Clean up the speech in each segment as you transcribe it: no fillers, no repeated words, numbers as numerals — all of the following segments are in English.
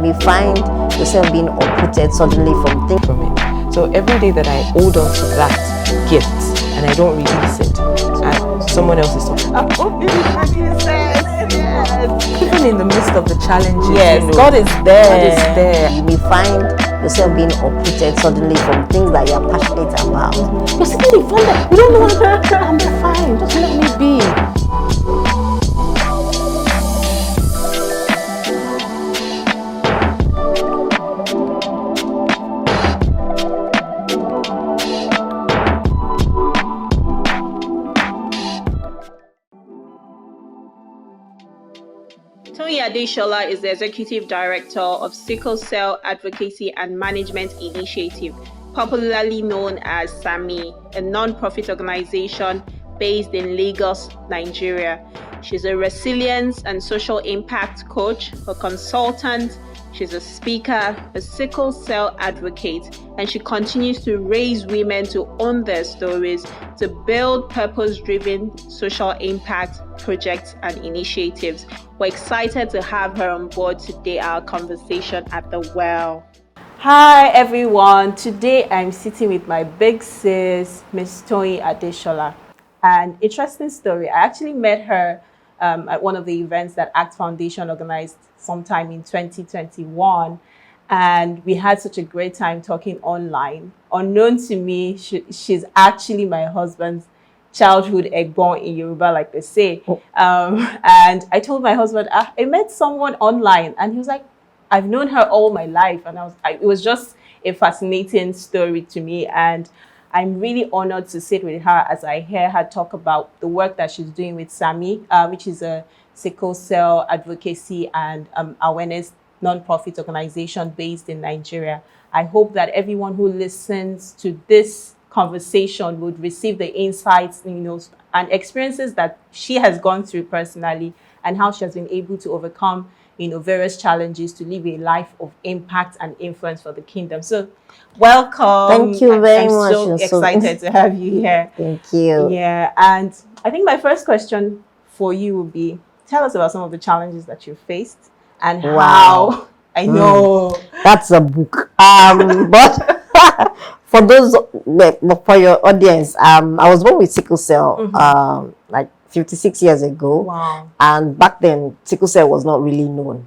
may find yourself being uprooted suddenly from things. From it. So every day that I hold on to that gift and I don't release it, and someone else is talking. Yes. Even in the midst of the challenges, Yes, you know, God is there. God is there. You may find yourself being uprooted suddenly from things that you are passionate about. You're sitting in front of you don't know what I'm fine, just let me be. Toyin Adeshola is the Executive Director of Sickle Cell Advocacy and Management Initiative, popularly known as SAMI, a non-profit organization based in Lagos, Nigeria. She's a resilience and social impact coach, a consultant, she's a speaker, a sickle cell advocate, and she continues to raise women to own their stories, to build purpose-driven social impact projects and initiatives. We're excited to have her on board today, our conversation at the well. Hi everyone, today I'm sitting with my big sis, Miss Toyin Adeshola. An interesting story, I actually met her at one of the events that ACT Foundation organized sometime in 2021, and we had such a great time talking online. Unknown to me, she's actually my husband's childhood egg-born in Yoruba, like they say. And I told my husband, I met someone online, and he was like, I've known her all my life. And it was just a fascinating story to me. And I'm really honored to sit with her as I hear her talk about the work that she's doing with SAMI, which is a sickle cell advocacy and awareness non-profit organization based in Nigeria. I hope that everyone who listens to this conversation would receive the insights, and experiences that she has gone through personally, and how she has been able to overcome, various challenges to live a life of impact and influence for the kingdom. So, welcome. Thank you very much. I'm so excited to have you here. Thank you. Yeah, and I think my first question for you would be, tell us about some of the challenges that you've faced and how. I know that's a book. But for your audience, I was born with sickle cell, like 56 years ago. Wow. And back then, sickle cell was not really known.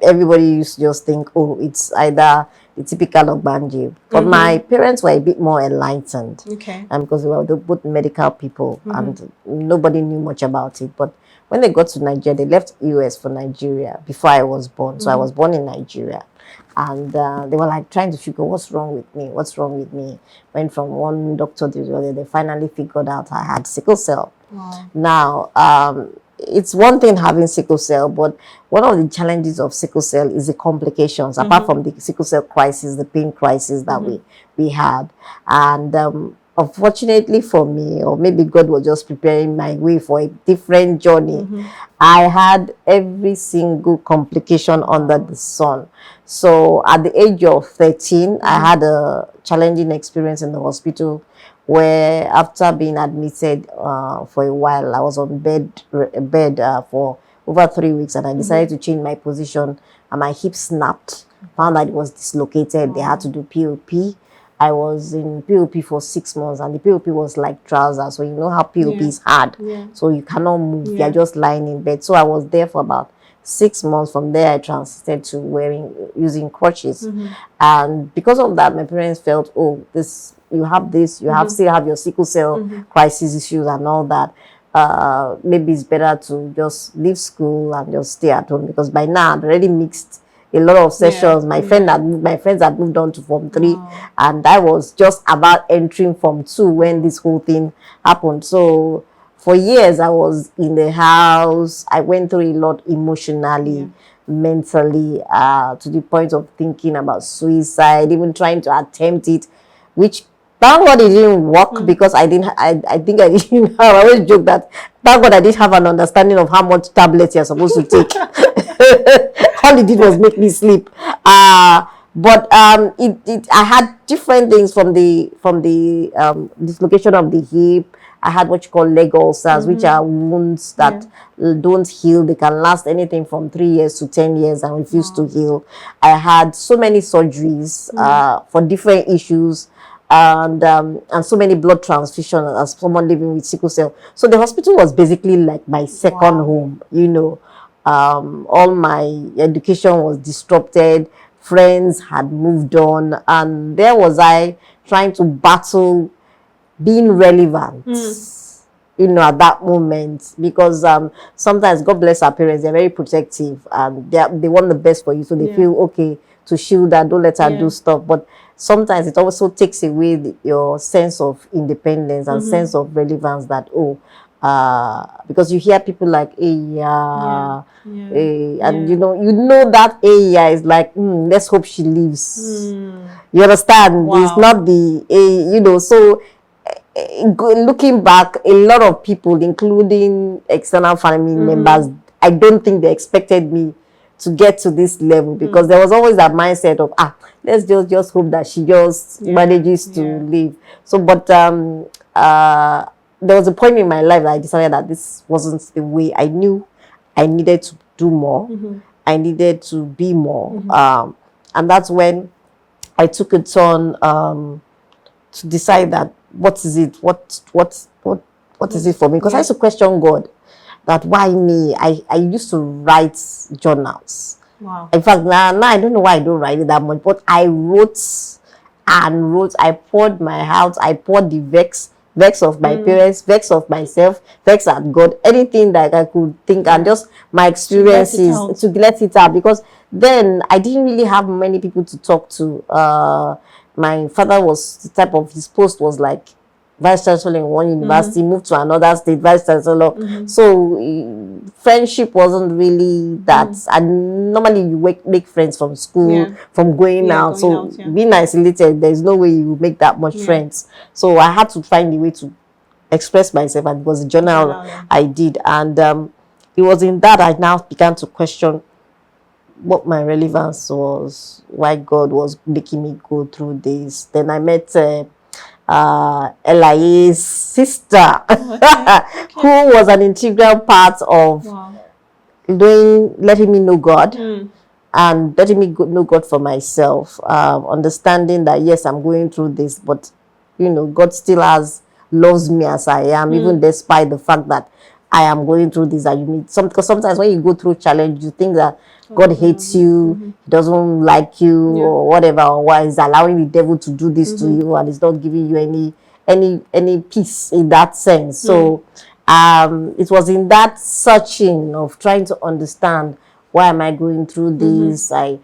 Everybody used to just think, oh, it's either the typical Ogbanje. But my parents were a bit more enlightened. Okay. Because they were both medical people, and nobody knew much about it. But when they got to Nigeria, they left US for Nigeria before I was born. So I was born in Nigeria. And they were like trying to figure what's wrong with me, what's wrong with me. Went from one doctor to the other. They finally figured out I had sickle cell. Wow. Now, it's one thing having sickle cell, but one of the challenges of sickle cell is the complications, apart from the sickle cell crisis, the pain crisis that we had. And unfortunately for me, or maybe God was just preparing my way for a different journey, I had every single complication under the sun. So at the age of 13, I had a challenging experience in the hospital, where after being admitted for a while, I was on bed for over 3 weeks, and I decided to change my position, and my hip snapped. Found that it was dislocated. They had to do POP. I was in POP for 6 months, and the POP was like trousers. So you know how POP is hard. So you cannot move. You're just lying in bed. So I was there for about 6 months. From there, I transited to using crutches. And because of that, my parents felt, oh, you still have your sickle cell crisis issues and all that. Maybe it's better to just leave school and just stay at home, because by now I'd already mixed a lot of sessions. My friends had moved on to Form 3, and I was just about entering Form 2 when this whole thing happened. So for years I was in the house. I went through a lot emotionally, mentally, to the point of thinking about suicide, even trying to attempt it, which thank God it didn't work, because I think I didn't I always joke that thank God I didn't have an understanding of how much tablets you're supposed to take. All it did was make me sleep. But I had different things from the dislocation of the hip. I had what you call leg ulcers, which are wounds that don't heal. They can last anything from 3 years to 10 years and refuse to heal. I had so many surgeries for different issues, and so many blood transfusions as someone living with sickle cell. So the hospital was basically like my second home, you know. All my education was disrupted, friends had moved on, and there was I trying to battle being relevant, you know, at that moment, because sometimes, God bless our parents, they're very protective and they want the best for you, so they feel okay to shield that, don't let her do stuff. But sometimes it also takes away your sense of independence and sense of relevance, that because you hear people like, hey, and you know that yeah is like, let's hope she leaves. You understand? It's not the you know. So looking back, a lot of people, including external family members, I don't think they expected me to get to this level, because there was always that mindset of let's just hope that she just manages to leave. So but there was a point in my life that I decided that this wasn't the way. I knew I needed to do more. I needed to be more. And that's when I took a turn to decide that what is it is it for me, because I used to question God, that why me. I used to write journals. In fact, now I don't know why I don't write it that much, but I wrote and wrote. I poured my heart, I poured the vex of my parents, vex of myself, vex at God, anything that I could think, and just my experiences to let it out, because then I didn't really have many people to talk to. My father was the type of, his post was like vice chancellor in one university, moved to another state, vice chancellor. So friendship wasn't really that. And normally you make friends from school, from going out. So being isolated, there's no way you make that much friends. So I had to find a way to express myself, and it was a journal I did. And it was in that I now began to question what my relevance was, why God was making me go through this. Then I met LIA's sister, who was an integral part of letting me know God, and letting me know God for myself, understanding that yes, I'm going through this, but you know, God still loves me as I am, even despite the fact that I am going through this. That you meet because sometimes when you go through challenge, you think that God hates you, he doesn't like you, or whatever, or why he's allowing the devil to do this to you, and he's not giving you any peace in that sense. So it was in that searching of trying to understand, why am I going through this? I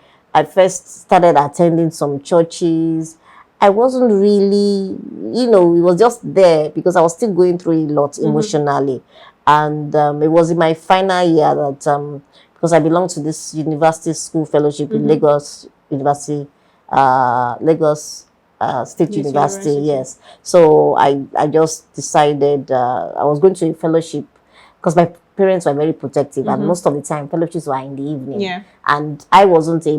first started attending some churches. I wasn't really, you know, it was just there because I was still going through a lot emotionally. And it was in my final year that, because I belong to this university school fellowship in Lagos University, Lagos State University, yes. So I just decided I was going to a fellowship because my parents were very protective, and most of the time fellowships were in the evening. And I wasn't a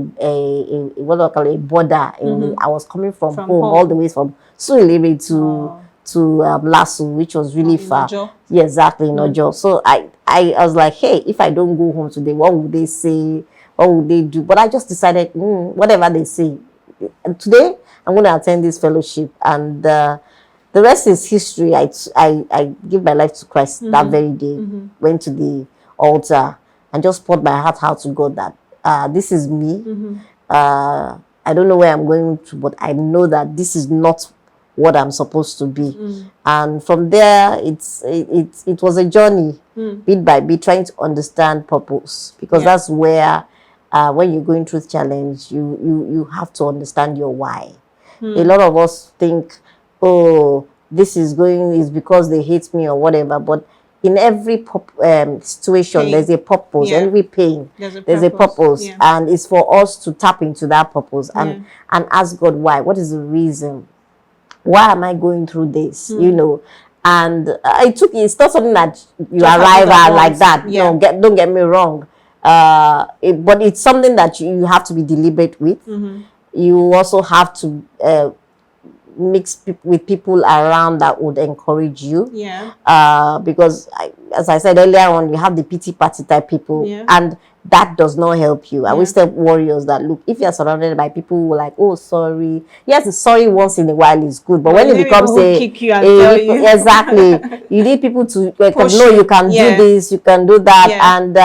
what do I call it, a border. I was coming from home all the way from Surulere to Lasso, which was really far. Yeah, exactly, in Ojo. So I was like, hey, if I don't go home today, what would they say? What would they do? But I just decided, whatever they say. And today, I'm going to attend this fellowship, and the rest is history. I give my life to Christ that very day. Went to the altar and just poured my heart out to God that this is me. I don't know where I'm going to, but I know that this is not what I'm supposed to be. And from there, it was a journey, bit by bit, trying to understand purpose, because that's where when you're going through challenge, you have to understand your why. A lot of us think, oh, this is because they hate me or whatever, but in every situation, there's a purpose. Every pain, there's a purpose. And it's for us to tap into that purpose and ask God why. What is the reason? Why am I going through this? You know, and it's not something that you just arrive at like that. No, don't get me wrong. But it's something that you have to be deliberate with. You also have to mix with people around that would encourage you. Yeah. Because as I said earlier on, you have the pity party type people, Yeah. and that does not help you. I Yeah. always tell warriors that, look, if you're surrounded by people who are like, oh, sorry, yes, the sorry once in a while is good, but when it becomes a kick you and tell you. exactly, you need people to Push no, you. you can Yeah. do this, you can do that. Yeah. And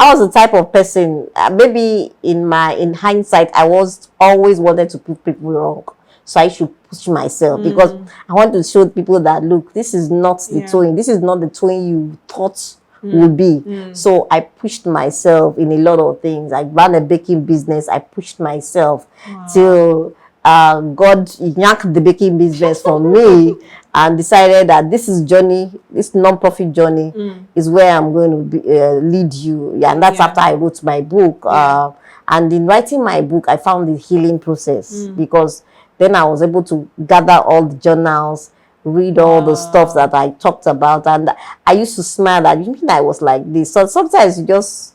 I was the type of person, maybe in hindsight, I was always wanted to prove people wrong. So I should push myself because I want to show people that, look, this is not the Toyin. This is not the Toyin you thought would be. So I pushed myself in a lot of things. I ran a baking business. I pushed myself till God yanked the baking business from me and decided that this non-profit journey is where I'm going to be, lead you. Yeah, and that's after I wrote my book. And in writing my book, I found the healing process because then I was able to gather all the journals, read all the stuff that I talked about, and I used to smile that, you mean I was like this? So sometimes you just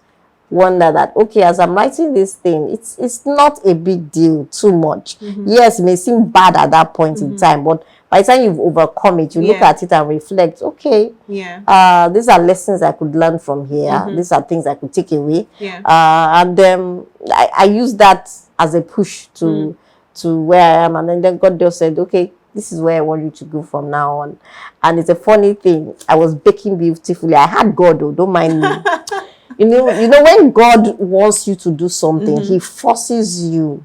wonder that, okay, as I'm writing this thing, it's not a big deal too much. Yes, it may seem bad at that point in time, but by the time you've overcome it, you look at it and reflect, okay, these are lessons I could learn from here. These are things I could take away. And I use that as a push to where I am. And then God just said, okay, this is where I want you to go from now on. And it's a funny thing. I was baking beautifully. I had God, though, don't mind me. You know, when God wants you to do something, he forces you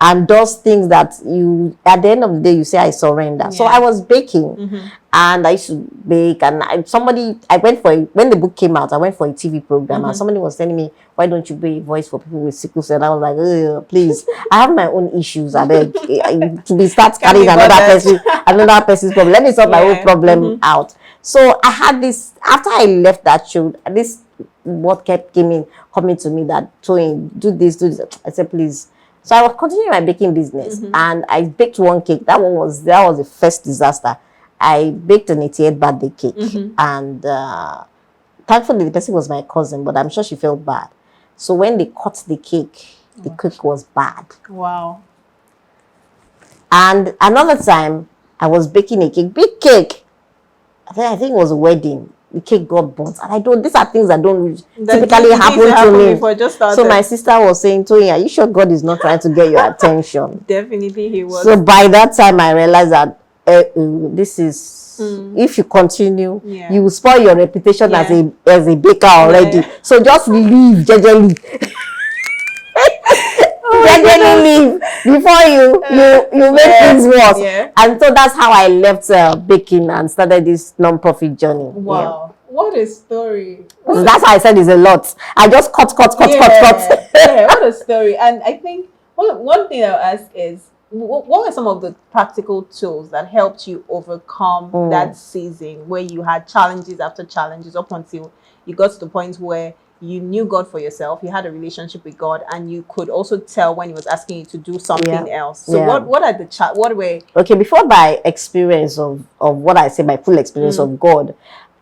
and does things that you, at the end of the day, you say, I surrender. So I was baking and I used to bake. And when the book came out, I went for a TV program and somebody was telling me, why don't you be a voice for people with sickle cell? I was like, please, I have my own issues. I beg to start carrying another person's problem. Let me sort my own problem out. So I had this, after I left that show, this what kept coming to me that, Toyin, do this. I said, please. So I was continuing my baking business and I baked one cake. That was the first disaster. I baked an 88th birthday cake and thankfully the person was my cousin, but I'm sure she felt bad. So when they cut the cake was bad. Wow. And another time I was baking a cake, big cake. I think it was a wedding. The cake got burnt, and these are things that don't typically happen to me. So my sister was saying, Toyin, are you sure God is not trying to get your attention? Definitely he was. So by that time I realized that this is, if you continue, you will spoil your reputation as a baker already. So just leave gradually. Gradually leave before you make things worse. And so that's how I left baking and started this non-profit journey. Wow. What a story. That's how I said it's a lot. I just cut. Yeah, what a story. And I think one thing I'll ask is, what were some of the practical tools that helped you overcome that season where you had challenges after challenges up until you got to the point where you knew God for yourself, you had a relationship with God, and you could also tell when he was asking you to do something else. So what are the what were... Okay, before my experience of what I say, my full experience of God,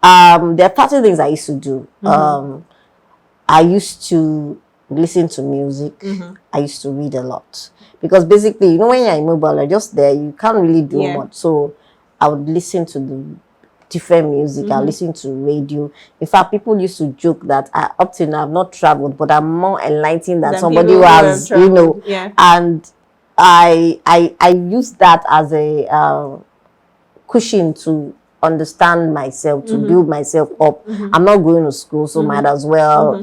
there are 30 things I used to do. I used to listen to music. I used to read a lot. Because basically, when you're immobile, you're just there, you can't really do much. So I would listen to the different music. I listen to radio. In fact, people used to joke that up till now I've not traveled, but I'm more enlightened than somebody who has, and I use that as a cushion to understand myself, to build myself up. I'm not going to school, so might as well,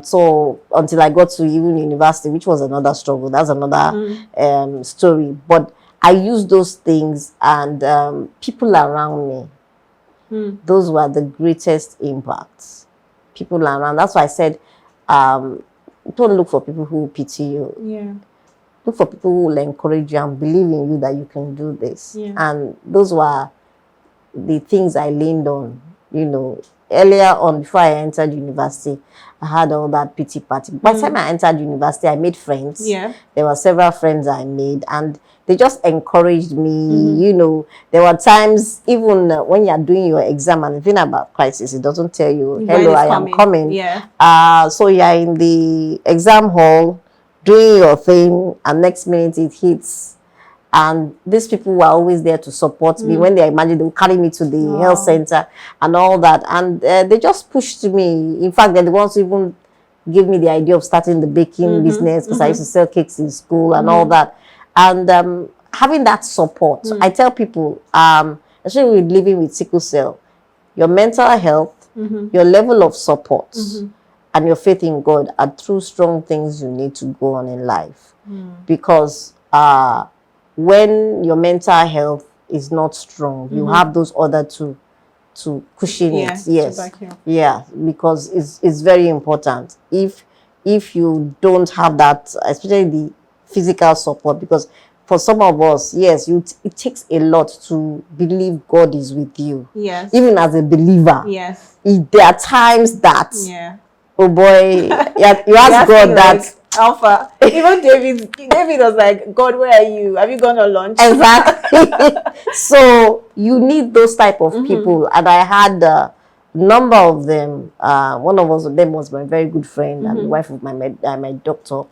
so until I got to even university, which was another struggle. That's another story. But I use those things, and people around me, those were the greatest impacts. People around. That's why I said, don't look for people who pity you. Look for people who will encourage you and believe in you that you can do this. And those were the things I leaned on. Earlier on, before I entered university, I had all that pity party. By the time I entered university, I made friends. There were several friends I made, and they just encouraged me. There were times, even when you're doing your exam, and the thing about crisis, it doesn't tell you, hello, I am coming. So you're in the exam hall, doing your thing, and next minute it hits. And these people were always there to support me. When they imagine, they would carry me to the health center and all that. And they just pushed me. In fact, they're the ones who even gave me the idea of starting the baking business, because I used to sell cakes in school and all that. And having that support, I tell people, especially with living with sickle cell, your mental health, your level of support, and your faith in God are two strong things you need to go on in life. Because when your mental health is not strong, you have those other two to cushion it. Yes, yeah, because it's very important. If you don't have that, especially the physical support, because for some of us, yes, it takes a lot to believe God is with you. Yes. Even as a believer. Yes. There are times that, oh boy, you ask God that. Like, Alpha. Even David was like, God, where are you? Have you gone on lunch? Exactly. So you need those type of people. And I had a number of them. One of them was my very good friend and the wife of my doctor.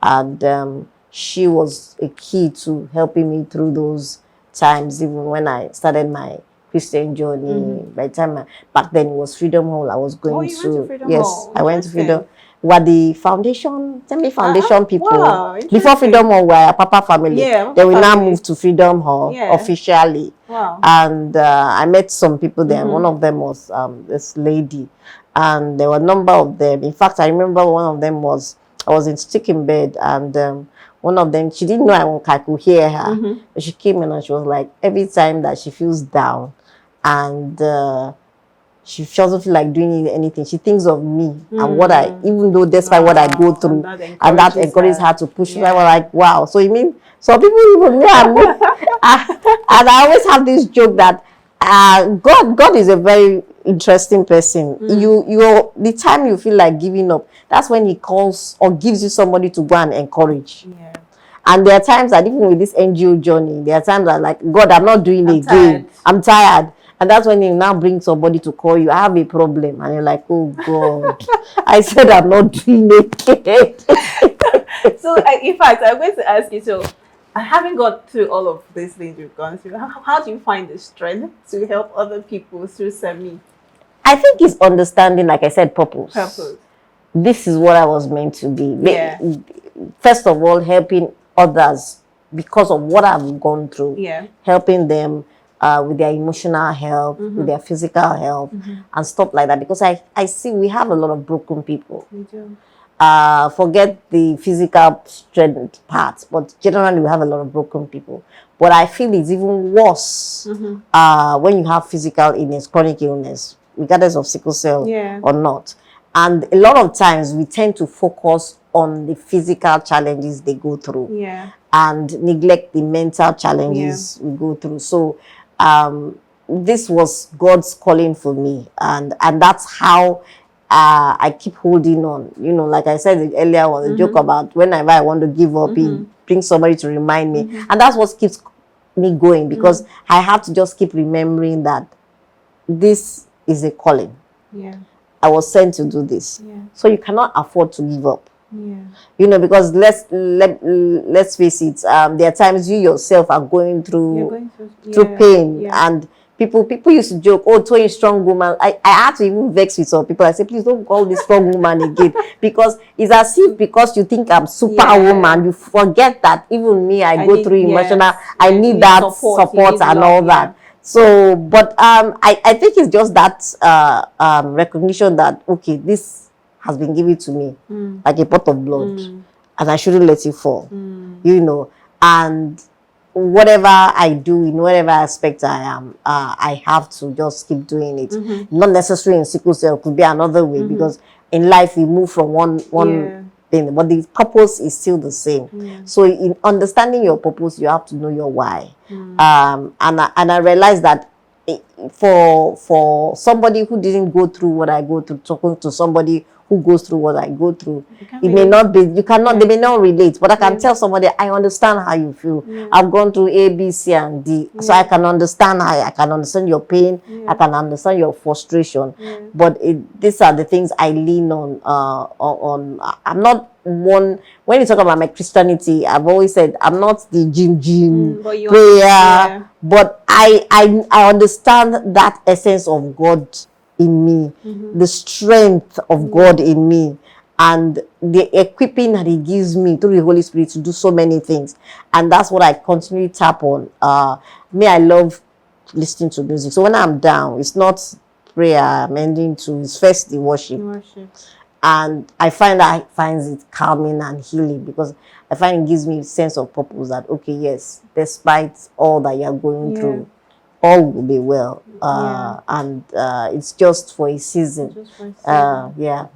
And she was a key to helping me through those times, even when I started my Christian journey. By the time back then it was Freedom Hall I was going you to. went to Freedom Yes, Hall. I went to Freedom. Were the foundation people. Wow, Before Freedom Hall were a Papa family. Yeah, They will now family. move to Freedom Hall officially. Wow. And I met some people there. One of them was this lady, and there were a number of them. In fact, I remember one of them was, I was sick in bed, and one of them, she didn't know I could hear her. But she came in and she was like, every time that she feels down and she doesn't feel like doing anything, she thinks of me and what I, even though despite what I go through, and that encourages her to push me. I was like, wow. So you mean some people even me and me, and I always have this joke that God is a very interesting person. The time you feel like giving up, that's when he calls or gives you somebody to go and encourage. And there are times that even with this NGO journey, there are times that like, God, I'm not doing it again. I'm tired. And that's when you now bring somebody to call you. I have a problem. And you're like, oh God, I said I'm not doing it again. So in fact, I'm going to ask you, so having gone through all of these things you've gone through, how do you find the strength to help other people through SEMI? I think it's understanding, like I said, purpose. This is what I was meant to be. First of all, helping others because of what I've gone through. Helping them with their emotional health, with their physical health, and stuff like that. Because I see we have a lot of broken people. We do. Forget the physical strength part, but generally we have a lot of broken people. But I feel it's even worse when you have physical illness, chronic illness, regardless of sickle cell or not. And a lot of times we tend to focus on the physical challenges they go through and neglect the mental challenges we go through. So this was God's calling for me, and that's how I keep holding on. You know, like I said earlier on, the joke about whenever I want to give up, he brings somebody to remind me. And that's what keeps me going, because I have to just keep remembering that this is a calling. I was sent to do this. So you cannot afford to give up. You know, because let's face it, there are times you yourself are going through pain, and people used to joke, oh, Toyin strong woman. I had to even vex with some people. I said, please don't call this strong woman again, because it's as if because you think I'm superwoman, you forget that even me, I go through emotional, I need that support and all that. So, but I think it's just that recognition that, okay, this has been given to me like a pot of blood, and I shouldn't let it fall. You know, and whatever I do in whatever aspect I am, I have to just keep doing it. Not necessarily in sickle cell, could be another way, because in life we move from one thing, but the purpose is still the same. So in understanding your purpose, you have to know your why. And I realized that for somebody who didn't go through what I go through, talking to somebody who goes through what I go through. can't It may relate. not be, you cannot, they may not relate, but I can Yeah. tell somebody, I understand how you feel. Yeah. I've gone through A, B, C, and D. So I can understand how, I can understand your pain. I can understand your frustration. But these are the things I lean on. I'm not one, when you talk about my Christianity, I've always said, I'm not the gym But you prayer, but I understand that essence of God in me, the strength of God in me, and the equipping that He gives me through the Holy Spirit to do so many things. And that's what I continually tap on. I love listening to music. So when I'm down, it's not prayer I'm ending to, it's first the worship. And I find that I find it calming and healing, because I find it gives me a sense of purpose that, okay, yes, despite all that you're going through, all will be well. And it's just for a season. Yeah.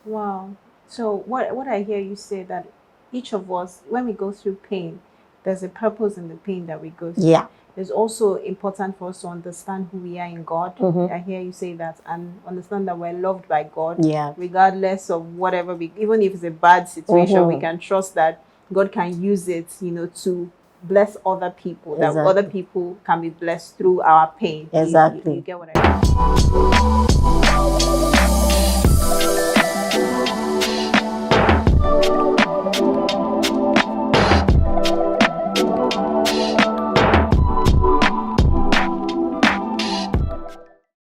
Wow. So what I hear you say, that each of us, when we go through pain, there's a purpose in the pain that we go through. Yeah. It's also important for us to understand who we are in God. I hear you say that, and understand that we're loved by God. Yeah. Regardless of whatever even if it's a bad situation, we can trust that God can use it, to bless other people. That other people can be blessed through our pain. Exactly. You get what I mean?